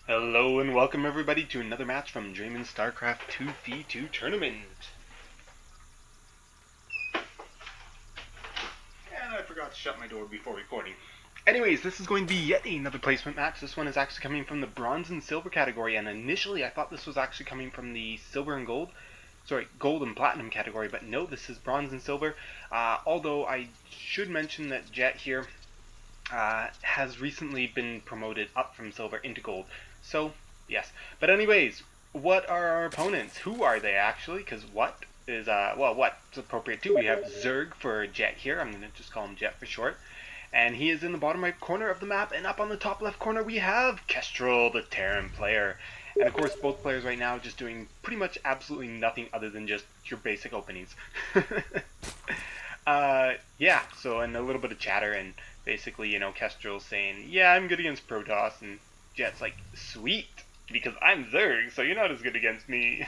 Hello and welcome everybody to another match from Draymond's StarCraft 2v2 tournament. And I forgot to shut my door before recording. Anyways, this is going to be yet another placement match. This one is actually coming from the bronze and silver category, and initially I thought this was actually coming from the silver and gold, gold and platinum category, but no, this is bronze and silver. Although I should mention that Jet here has recently been promoted up from silver into gold. So, yes. But anyways, what are our opponents? Who are they actually? Because what is, what's appropriate too? We have Zerg for Jet here. I'm going to just call him Jet for short. And he is in the bottom right corner of the map, and up on the top left corner we have Kestrel, the Terran player. And of course, both players right now just doing pretty much absolutely nothing other than just your basic openings. Yeah, so, and a little bit of chatter, and basically, you know, Kestrel's saying, yeah, I'm good against Protoss, and Jet's like, sweet, because I'm Zerg, so you're not as good against me.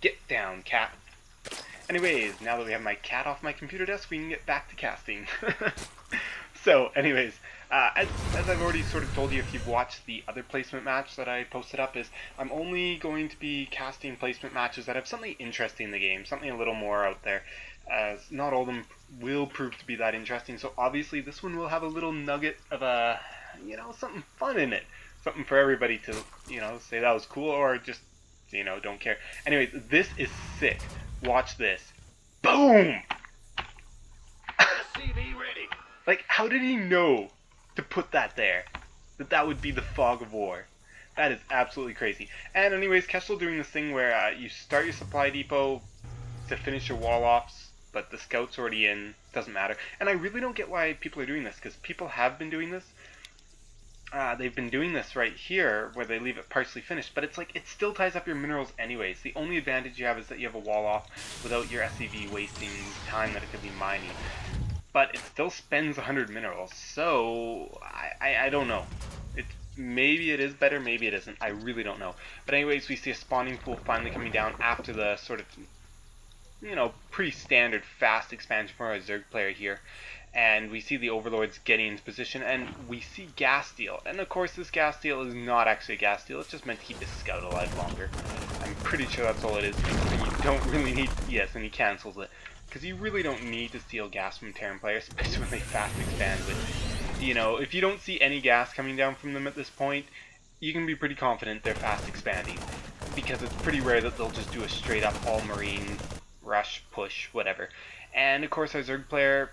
Get down, cat. Anyways, now that we have my cat off my computer desk, we can get back to casting. So, anyways, as I've already sort of told you if you've watched the other placement match that I posted up, is I'm only going to be casting placement matches that have something interesting in the game, something a little more out there, as not all of them will prove to be that interesting. So obviously this one will have a little nugget of you know, something fun in it, something for everybody to, you know, say that was cool or just, you know, don't care. Anyways, this is sick. Watch this. Boom! CV ready. Like, how did he know to put that there? That would be the fog of war. That is absolutely crazy. And anyways, Kestrel doing this thing where you start your supply depot to finish your wall offs, but the scout's already in. Doesn't matter. And I really don't get why people are doing this, because people have been doing this. They've been doing this right here, where they leave it partially finished, but it's like, it still ties up your minerals anyways. The only advantage you have is that you have a wall off without your SCV wasting time that it could be mining. But it still spends 100 minerals, so I don't know. Maybe it is better, maybe it isn't. I really don't know. But anyways, we see a spawning pool finally coming down after the sort of, you know, pretty standard fast expansion for our Zerg player here. And we see the overlords getting into position, and we see gas steal. And of course this gas steal is not actually a gas steal, it's just meant to keep his scout alive longer. I'm pretty sure that's all it is, and you don't really need, yes, and he cancels it. Because you really don't need to steal gas from Terran players, especially when they fast expand. But, you know, if you don't see any gas coming down from them at this point, you can be pretty confident they're fast expanding. Because it's pretty rare that they'll just do a straight up all marine rush, push, whatever. And of course our Zerg player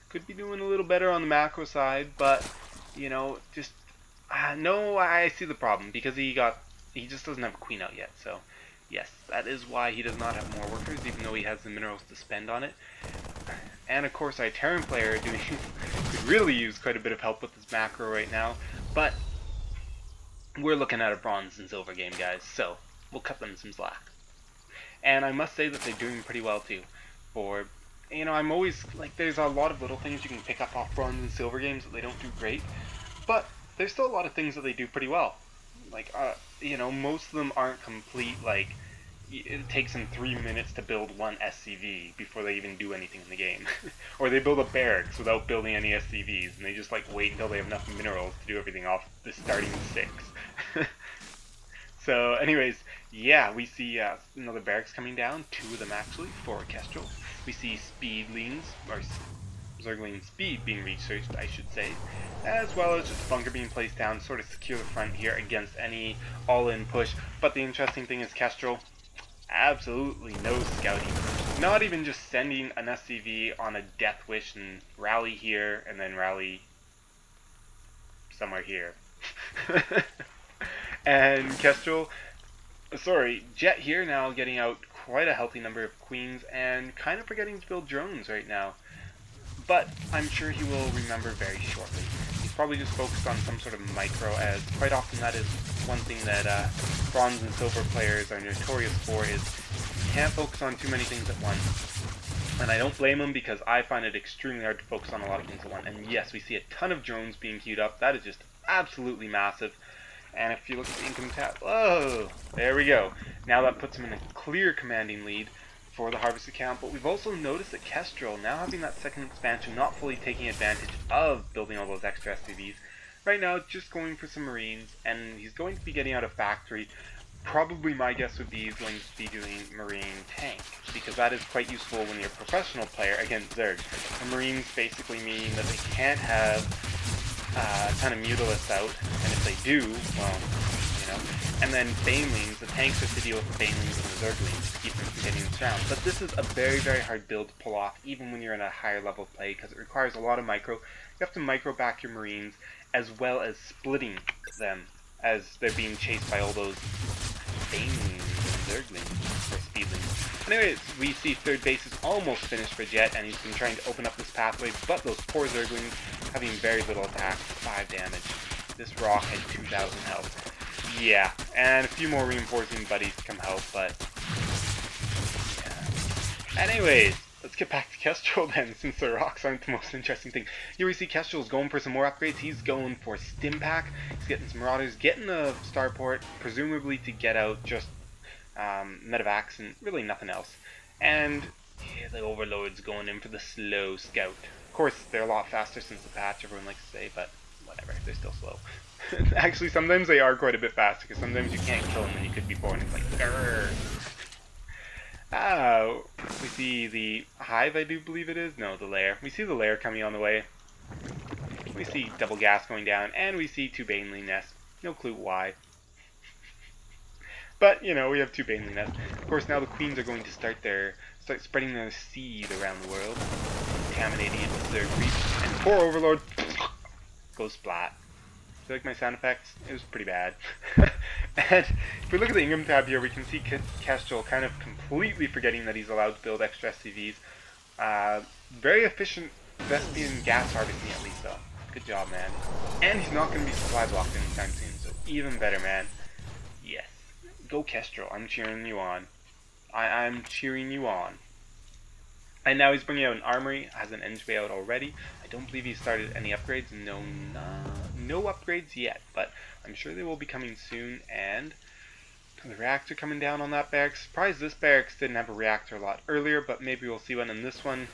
could be doing a little better on the macro side, but, you know, just, no, I see the problem, because he just doesn't have a queen out yet, so. Yes, that is why he does not have more workers, even though he has the minerals to spend on it. And of course, our Terran player could really use quite a bit of help with his macro right now. But we're looking at a bronze and silver game, guys, so we'll cut them some slack. And I must say that they're doing pretty well too. For, you know, I'm always like, there's a lot of little things you can pick up off bronze and silver games that they don't do great, but there's still a lot of things that they do pretty well. Like, you know, most of them aren't complete, like, it takes them 3 minutes to build one SCV before they even do anything in the game. Or they build a barracks without building any SCVs, and they just, like, wait until they have enough minerals to do everything off the starting 6. So, anyways, yeah, we see another barracks coming down, 2 of them actually, for Kestrel. We see speedlings, or Zergling speed being researched, I should say, as well as just a bunker being placed down to sort of secure the front here against any all-in push. But the interesting thing is Kestrel, absolutely no scouting. Not even just sending an SCV on a death wish and rally here and then rally somewhere here. And Kestrel, sorry, Jet here now getting out quite a healthy number of queens and kind of forgetting to build drones right now. But I'm sure he will remember very shortly. He's probably just focused on some sort of micro, as quite often that is one thing that bronze and silver players are notorious for, is you can't focus on too many things at once. And I don't blame him, because I find it extremely hard to focus on a lot of things at once. And yes, we see a ton of drones being queued up. That is just absolutely massive. And if you look at the income tab, whoa, there we go. Now that puts him in a clear commanding lead for the harvest account. But we've also noticed that Kestrel, now having that second expansion, not fully taking advantage of building all those extra SCVs, right now just going for some Marines, and he's going to be getting out a factory. Probably my guess would be he's going to be doing Marine Tank, because that is quite useful when you're a professional player against Zerg. And Marines basically mean that they can't have a ton of Mutalisks out, and if they do, well, you know. And then Banelings, the tanks have to deal with the Banelings and the Zerglings to keep them from getting surrounded. But this is a very, very hard build to pull off, even when you're in a higher level of play, because it requires a lot of micro. You have to micro back your Marines, as well as splitting them as they're being chased by all those Banelings and Zerglings, or Speedlings. Anyways, we see third base is almost finished for Jet, and he's been trying to open up this pathway, but those poor Zerglings having very little attack, 5 damage. This rock had 2,000 health. Yeah, and a few more reinforcing buddies come help, but yeah. Anyways, let's get back to Kestrel then, since the rocks aren't the most interesting thing. Here we see Kestrel's going for some more upgrades. He's going for Stim Pack. He's getting some Marauders, getting a Starport, presumably to get out just Medevacs and really nothing else. And yeah, the Overlord's going in for the slow Scout. Of course, they're a lot faster since the patch, everyone likes to say, but whatever, they're still slow. Actually, sometimes they are quite a bit faster, because sometimes you can't kill them when you could be born. It's like, grrr. Oh, we see the Hive, I do believe it is. No, the Lair. We see the Lair coming on the way. We see double gas going down, and we see 2 Baneling nests. No clue why. But, you know, we have 2 Baneling nests. Of course, now the Queens are going to start spreading their seed around the world, contaminating it with their creeps. And poor Overlord goes splat. Do you like my sound effects? It was pretty bad. And if we look at the Ingram tab here, we can see Kestrel kind of completely forgetting that he's allowed to build extra SCVs. Very efficient Vespian gas harvesting at least, though. Good job, man. And he's not going to be supply blocked anytime soon, so even better, man. Yes. Go Kestrel. I'm cheering you on. I'm cheering you on. And now he's bringing out an armory, has an engine bay out already. I don't believe he started any upgrades. No upgrades yet, but I'm sure they will be coming soon. And the reactor coming down on that barracks. Surprised this barracks didn't have a reactor a lot earlier, but maybe we'll see one in this one.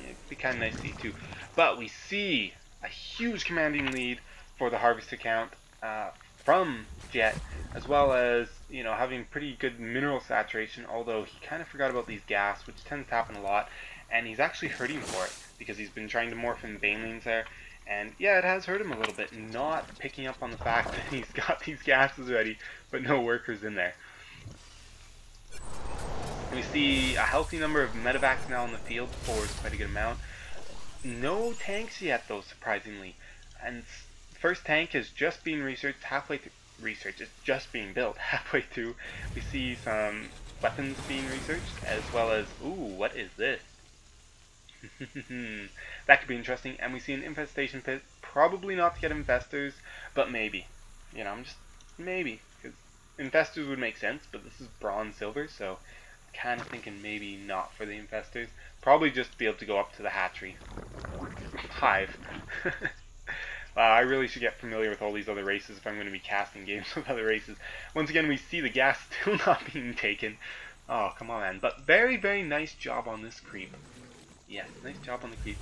It'd be kind of nice to see too. But we see a huge commanding lead for the harvest account from Jet, as well as, you know, having pretty good mineral saturation, although he kind of forgot about these gas, which tends to happen a lot, and he's actually hurting for it, because he's been trying to morph in Banelings there, and yeah, it has hurt him a little bit, not picking up on the fact that he's got these gases ready, but no workers in there. We see a healthy number of medevacs now in the field, forwards quite a good amount. No tanks yet, though, surprisingly, and first tank is just being researched halfway through. Research is just being built halfway through. We see some weapons being researched, as well as, ooh, what is this? That could be interesting. And we see an infestation pit, probably not to get infestors, but maybe. You know, just maybe, because infestors would make sense, but this is bronze silver, so I'm kind of thinking maybe not for the infestors. Probably just to be able to go up to the hatchery. Hive. I really should get familiar with all these other races if I'm going to be casting games with other races. Once again, we see the gas still not being taken. Oh, come on, man. But very, very nice job on this creep. Yes, nice job on the creep.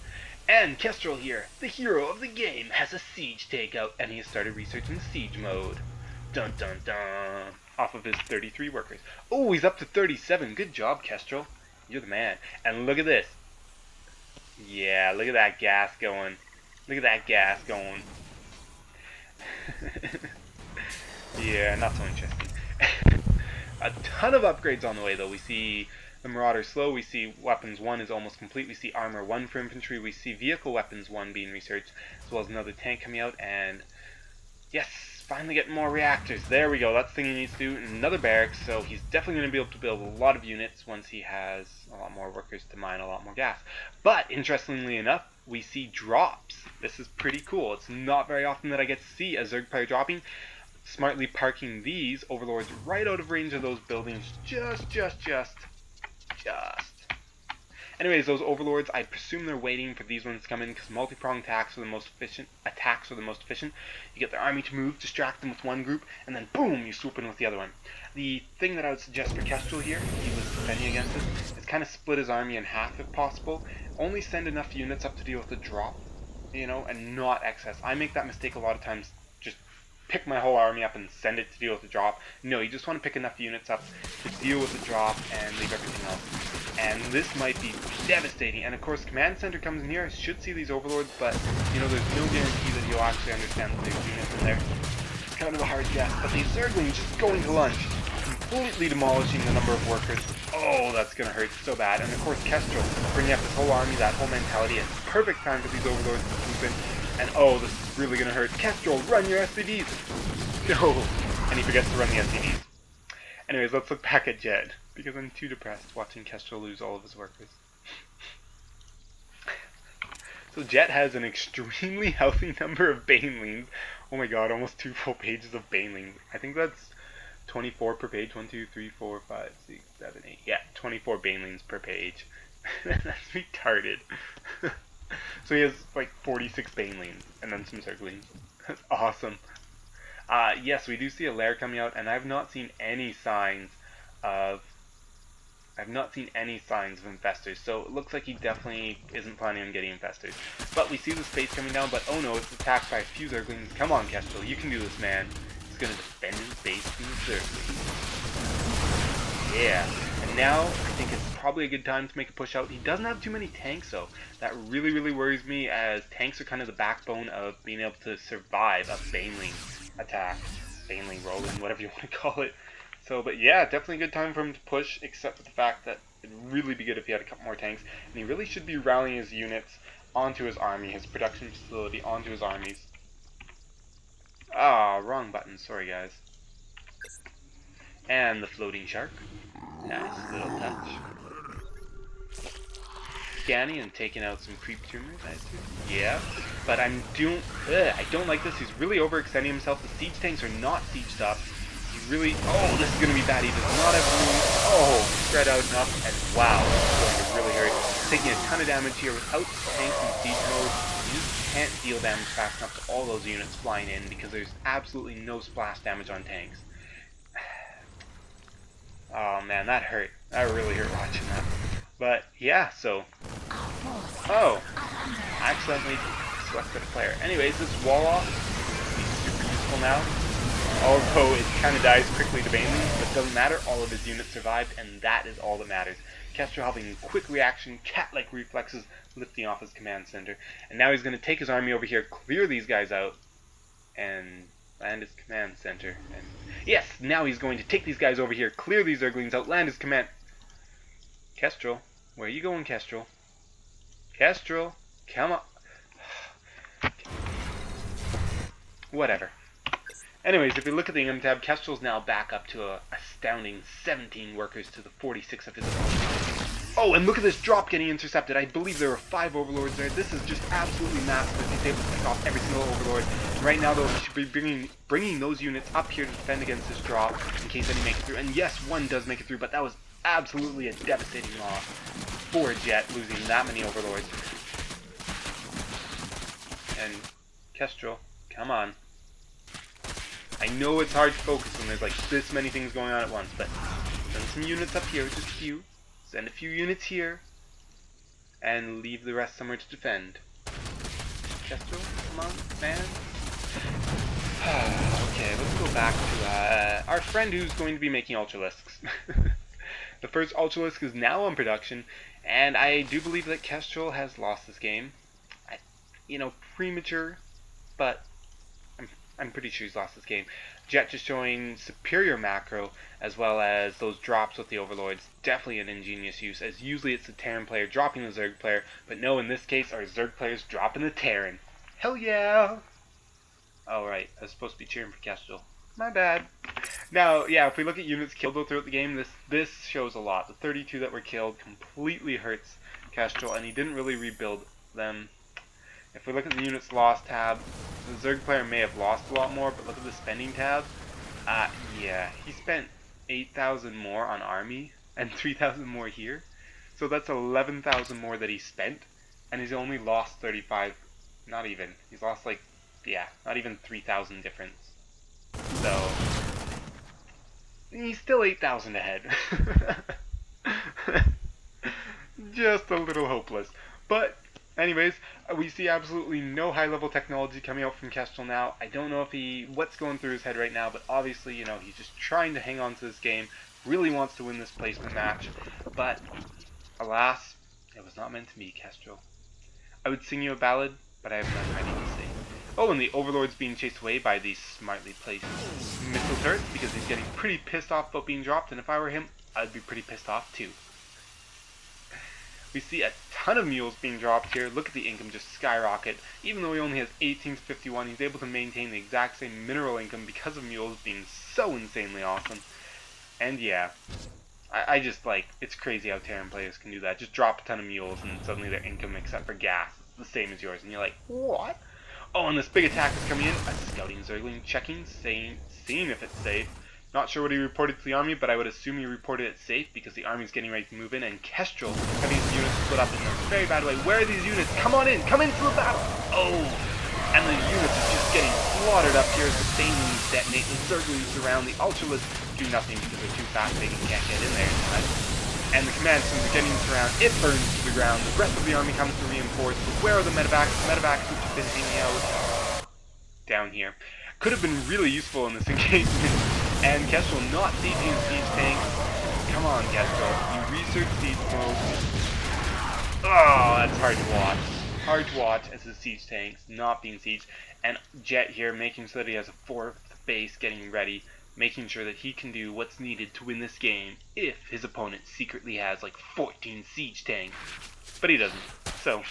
And Kestrel here, the hero of the game, has a siege takeout, and he has started researching siege mode. Dun dun dun. Off of his 33 workers. Oh, he's up to 37. Good job, Kestrel. You're the man. And look at this. Yeah, look at that gas going. Look at that gas going. Yeah, not so interesting. A ton of upgrades on the way, though. We see the Marauder slow. We see weapons 1 is almost complete. We see armor 1 for infantry. We see vehicle weapons 1 being researched, as well as another tank coming out. And yes, finally getting more reactors. There we go. That's the thing he needs to do. Another barracks, so he's definitely going to be able to build a lot of units once he has a lot more workers to mine a lot more gas. But interestingly enough, we see drops. This is pretty cool. It's not very often that I get to see a Zerg player dropping. Smartly parking these Overlords right out of range of those buildings. Just. Anyways, those Overlords, I presume they're waiting for these ones to come in, because multi-pronged attacks are the most efficient. You get the army to move, distract them with one group, and then boom, you swoop in with the other one. The thing that I would suggest for Kestrel here, if he was defending against this, is kind of split his army in half if possible. Only send enough units up to deal with the drop, you know, and not excess. I make that mistake a lot of times. Just pick my whole army up and send it to deal with the drop. No, you just want to pick enough units up to deal with the drop and leave everything else. And this might be devastating. And of course, Command Center comes in here. I should see these overlords, but you know, there's no guarantee that you'll actually understand that there's units in there. It's kind of a hard guess. But these Zerglings just going to lunch, completely demolishing the number of workers. Oh, that's gonna hurt so bad. And of course, Kestrel bringing up this whole army, that whole mentality. It's perfect time for these overlords to swoop in. And oh, this is really gonna hurt. Kestrel, run your SCVs! No! And he forgets to run the SCVs. Anyways, let's look back at Jet, because I'm too depressed watching Kestrel lose all of his workers. So Jet has an extremely healthy number of Banelings. Oh my god, almost 2 full pages of Banelings. I think that's 24 per page. 1, 2, 3, 4, 5, 6, 7, 8. Yeah, 24 Banelings per page. That's retarded. So he has like 46 Banelings and then some Zerglings. That's awesome. Yes, we do see a lair coming out, and I've not seen any signs of infestors, so it looks like he definitely isn't planning on getting infestors. But we see the space coming down, but oh no, it's attacked by a few Zerglings. Come on, Kestrel, you can do this, man. He's gonna defend his base from the Zerglings. Yeah, and now I think it's probably a good time to make a push out. He doesn't have too many tanks, though. That really, really worries me, as tanks are kind of the backbone of being able to survive a Baneling attack. Baneling rolling, whatever you want to call it. So, but yeah, definitely a good time for him to push, except for the fact that it'd really be good if he had a couple more tanks. And he really should be rallying his units onto his army, his production facility onto his armies. Ah, wrong button, sorry guys. And the floating shark. Nice little touch. Scanning and taking out some creep tumors, I assume. Yeah, but I don't like this. He's really overextending himself. The siege tanks are not sieged up. He really, oh, this is going to be bad. He does not have room. Oh, spread out enough, and wow, this is going to really hurt. He's taking a ton of damage here without tanks in siege mode. You just can't deal damage fast enough to all those units flying in because there's absolutely no splash damage on tanks. Oh man, that hurt. That really hurt watching that. But yeah, so. Oh, I accidentally selected a player. Anyways, this wall off is super useful now. Although it kind of dies quickly to Baneling, but it doesn't matter. All of his units survived, and that is all that matters. Kestrel having quick reaction, cat-like reflexes, lifting off his command center. And now he's going to take his army over here, clear these guys out, and land his command center. And yes, now he's going to take these guys over here, clear these Zerglings out, land his command. Kestrel, where are you going, Kestrel? Kestrel, come on. Whatever. Anyways, if we look at the income tab, Kestrel's now back up to a astounding 17 workers to the 46 of his own. Oh, and look at this drop getting intercepted. I believe there were 5 overlords there. This is just absolutely massive. He's able to pick off every single overlord. And right now, though, he should be bringing those units up here to defend against this drop in case any make it through. And yes, one does make it through, but that was absolutely a devastating loss for Jet, losing that many overlords. And Kestrel, come on. I know it's hard to focus when there's like this many things going on at once, but send some units up here, just a few. Send a few units here, and leave the rest somewhere to defend. Kestrel, come on, man. Okay, let's go back to our friend who's going to be making Ultralisks. The first Ultralisk is now on production, and I do believe that Kestrel has lost this game. Premature, but I'm pretty sure he's lost this game. Jet just showing superior macro, as well as those drops with the overlords. Definitely an ingenious use, as usually it's the Terran player dropping the Zerg player, but no, in this case, our Zerg player's dropping the Terran. Hell yeah! Alright, I was supposed to be cheering for Kestrel. My bad. Now, yeah, if we look at units killed throughout the game, this shows a lot. The 32 that were killed completely hurts Kestrel, and he didn't really rebuild them. If we look at the units lost tab, the Zerg player may have lost a lot more, but look at the spending tab. Yeah, he spent 8,000 more on army, and 3,000 more here. So that's 11,000 more that he spent, and he's only lost 35, not even. He's lost like, yeah, not even 3,000 difference. So, he's still 8,000 ahead. Just a little hopeless. But Anyways, we see absolutely no high-level technology coming out from Kestrel now. I don't know what's going through his head right now, but obviously, you know, he's just trying to hang on to this game, really wants to win this placement match, but alas, it was not meant to be, Kestrel. I would sing you a ballad, but I have none ready to sing. Oh, and the Overlord's being chased away by these smartly placed missile turrets because he's getting pretty pissed off about being dropped, and if I were him, I'd be pretty pissed off too. We see a ton of mules being dropped here. Look at the income just skyrocket. Even though he only has 18 to 51, he's able to maintain the exact same mineral income because of mules being so insanely awesome. And yeah, I just like, it's crazy how Terran players can do that. Just drop a ton of mules and suddenly their income, except for gas, is the same as yours. And you're like, what? Oh, and this big attack is coming in. A scouting Zergling checking, seeing if it's safe. Not sure what he reported to the army, but I would assume he reported it safe because the army's getting ready to move in, and Kestrel having his units split up in a very bad way. Where are these units? Come on in! Come into the battle! Oh! And the units are just getting slaughtered up here as the Banelings detonate, the Zerglings surround, the Ultralists do nothing because they're too fast, they can't get in there in time. And the command centers are getting surrounded, it burns to the ground, the rest of the army comes to reinforce, but where are the medevacs? The medevacs which have been hanging out down here. Could have been really useful in this engagement. And Kestrel not sieging siege tanks. Come on, Kestrel. You research siege mode. Oh, that's hard to watch. Hard to watch as the siege tanks not being sieged. And Jet here making sure that he has a fourth base getting ready. Making sure that he can do what's needed to win this game if his opponent secretly has like 14 siege tanks. But he doesn't. So,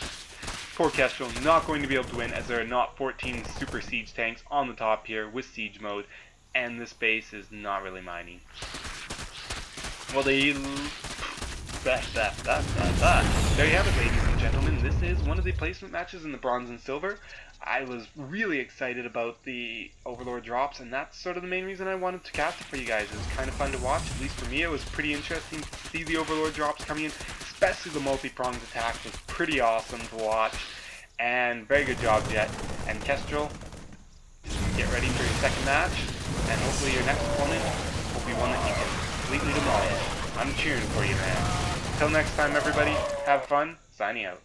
poor Kestrel not going to be able to win as there are not 14 super siege tanks on the top here with siege mode. And this base is not really mining. Well, there you have it, ladies and gentlemen. This is one of the placement matches in the bronze and silver. I was really excited about the Overlord drops, and that's sort of the main reason I wanted to cast it for you guys. It was kind of fun to watch. At least for me, it was pretty interesting to see the Overlord drops coming in. Especially the multi-pronged attack was pretty awesome to watch. And very good job, Jet. And Kestrel, get ready for your second match. And hopefully your next opponent will be one that you can completely demolish. I'm cheering for you, man. Until next time, everybody, have fun. Signing out.